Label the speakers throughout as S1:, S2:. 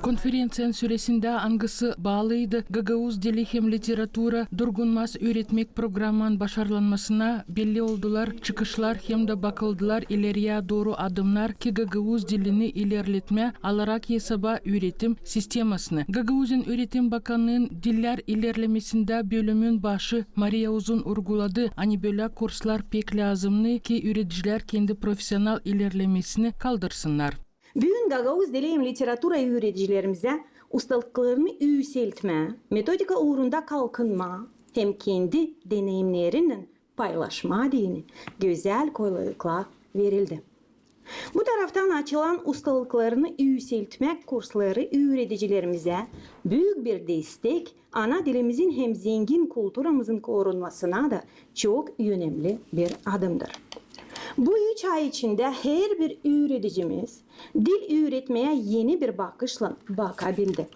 S1: Konferensiyanın süresinde angısı bağlıydı. Gagavuz dili hem literatura durgunmaz öğretmek programının başarılanmasına belli oldular. Çıkışlar hem de bakıldılar ileriye doğru adımlar ki Gagavuz dilini ilerletme alarak hesaba öğretim sistemasını. Gagavuz'un Öğretim Bakanlığı'nın diller ilerlemesinde bölümün başı Maria Uzun vurguladı. Hani böyle kurslar pek lazımlı ki öğreticiler kendi profesyonel ilerlemesini kaldırsınlar.
S2: Bugün Gagavuz dili hem literatura öğreticilerimize ustalıklarını yükseltme, metodika uğrunda kalkınma hem kendi deneyimlerinin paylaşma dini güzel kolaylıklar verildi. Bu taraftan açılan ustalıklarını yükseltmek kursları öğreticilerimize büyük bir destek, ana dilimizin hem zengin kültürümüzün korunmasına da çok önemli bir adımdır. Bu 3 ay içinde her bir öğreticimiz dil öğretmeye yeni bir bakışla bakabildi.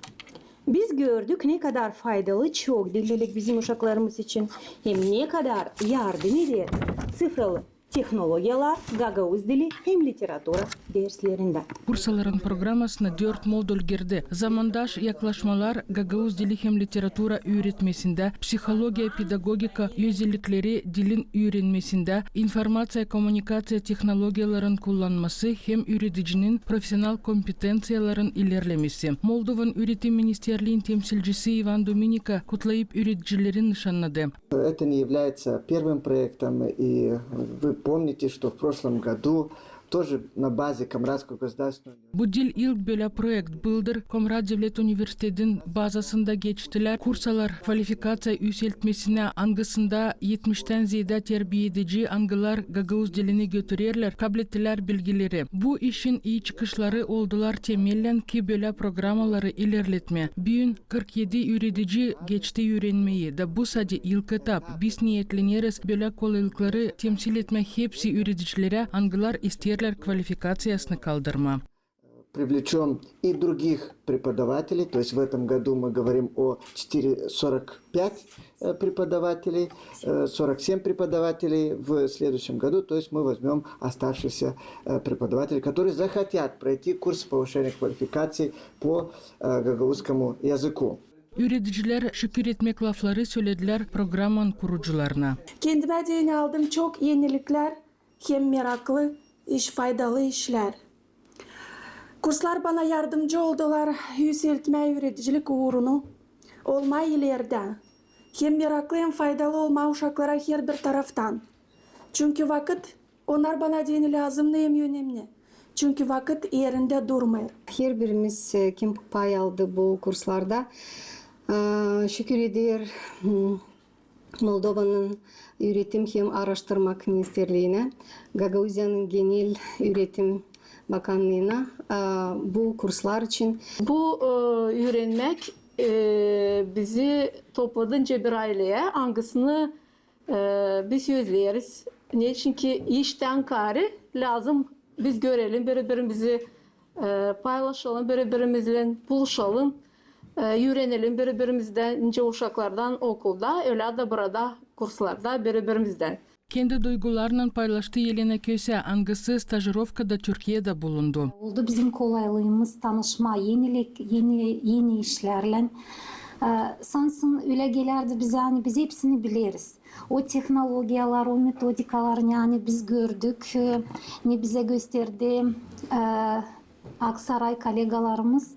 S2: Biz gördük ne kadar faydalı çok dillilik bizim uşaklarımız için hem ne kadar yardım eder sıfırlı teknolojiyalar, Gagavuz dili hem literatura derslerinde.
S1: Kursaların programmasına 4 modül girdi. Zamandaş yaklaşmalar Gagavuz dili hem literatura öğretmesinde, psikoloji, pedagogika özellikleri dilin öğrenmesinde, informasiya kommunikasya teknolojiyaların kullanması hem öğreticinin profesyonel kompetensiyaların ilerlemesi. Moldova'nın Öğretim Ministerliği'nin temsilcisi Ivan Dominika kutlayıp öğreticilerin nişanladı.
S3: Это не является первым проектом, и вы помните, что в прошлом году тоже на базе Комрадского государственного...
S1: Bu dil ilk böyle projekt bıldır. Komrad Devlet Üniversitesi'nin bazasında geçtiler. Kursalar kvalifikasya yükseltmesine angısında 70'ten ziyade terbiye edici angılar Gagavuz dilini götürürler, kablettiler bilgileri. Bu işin iyi çıkışları oldular temellen ki böyle programaları ilerletme. Bugün 47 öğretici geçti öğrenmeyi da bu sadece ilk etap. Biz niyetleniyoruz böyle kolaylıkları temsil etme hepsi öğreticilere angılar isterler квалификациясını kaldırma.
S3: Привлечем и других преподавателей, то есть в этом году мы говорим о 45 преподавателей, 47 преподавателей в следующем году, то есть мы возьмем оставшихся преподавателей, которые захотят пройти курс повышения квалификации по гагаузскому языку.
S1: Öğreticiler şükür etmek lafları söylediler programın kurucularına.
S4: Kendime değin aldım çok yenilikler, hem meraklı, faydalı işler. Kurslar bana yardımcı oldular. Yükseltme öğreticilik uğrunu olma ileride. Hem meraklı hem faydalı olma uşaklara her bir taraftan. Çünkü vakit onlar bana dini lazımdı hem önemli. Çünkü vakit yerinde durmuyor.
S5: Her birimiz kim pay aldı bu kurslarda. Şükür eder Moldova'nın Üretim hem Araştırma Ministerliğine, Gagavuzya'nın Genel Üretim Bakanlığı'na bu kurslar için.
S6: Bu öğrenmek bizi topladınca bir aileye hangisini biz özleriz. Ne çünkü işten kari lazım biz görelim, birbirimizi paylaşalım, birbirimizle buluşalım. Öğrenelim birbirimizden, ince uşaklardan okulda, öyle de burada kurslarda birbirimizden.
S1: Kendi duygularının paylaştığı Yelena Köse angısı stajировкада Türkiye'de bulundu.
S7: Oldu bizim kolaylığımız tanışma, yeni işlerle. Sansın öyle gelirdi bize, hani biz hepsini biliriz. O teknolojiyalar, o metodikalar yani biz gördük, ne bize gösterdi Aksaray kolegalarımız.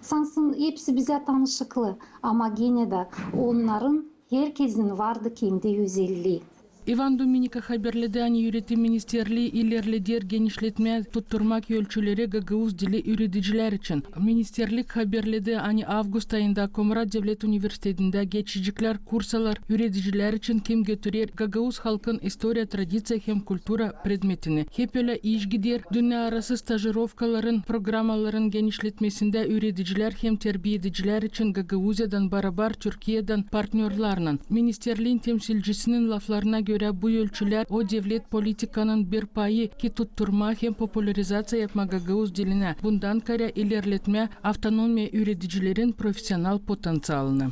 S7: Sansın hepsi bize tanışıklı ama yine de onların herkesin vardı kendi özelliği.
S1: Ivan Dominika haberledi hani Öğretim Ministerliği ilerleder genişletme tutturmak ölçüleri Gagavuz dili öğreticiler için. Ministerlik haberledi hani Ağustos ayında Komrad Devlet Üniversitesi'nde geçicikler kursalar öğreticiler için kim götürür Gagavuz halkın historia, tradisiya hem kultura predmetini. Hep öyle iş gider. Dünya arası stajировkaların programaların genişletmesinde öğreticiler hem terbiye ediciler için Gagavuzya'dan beraber Türkiye'den partnerlarla. Ministerliğin temsilcisinin laflarına göre bu ölçüler o devlet politikanın bir payı ki tutturma hem popülerizasyon yapma Gagavuz diline. Bundan kare ilerletme, avtonomiya öğreticilerin profesyonel potansiyelini.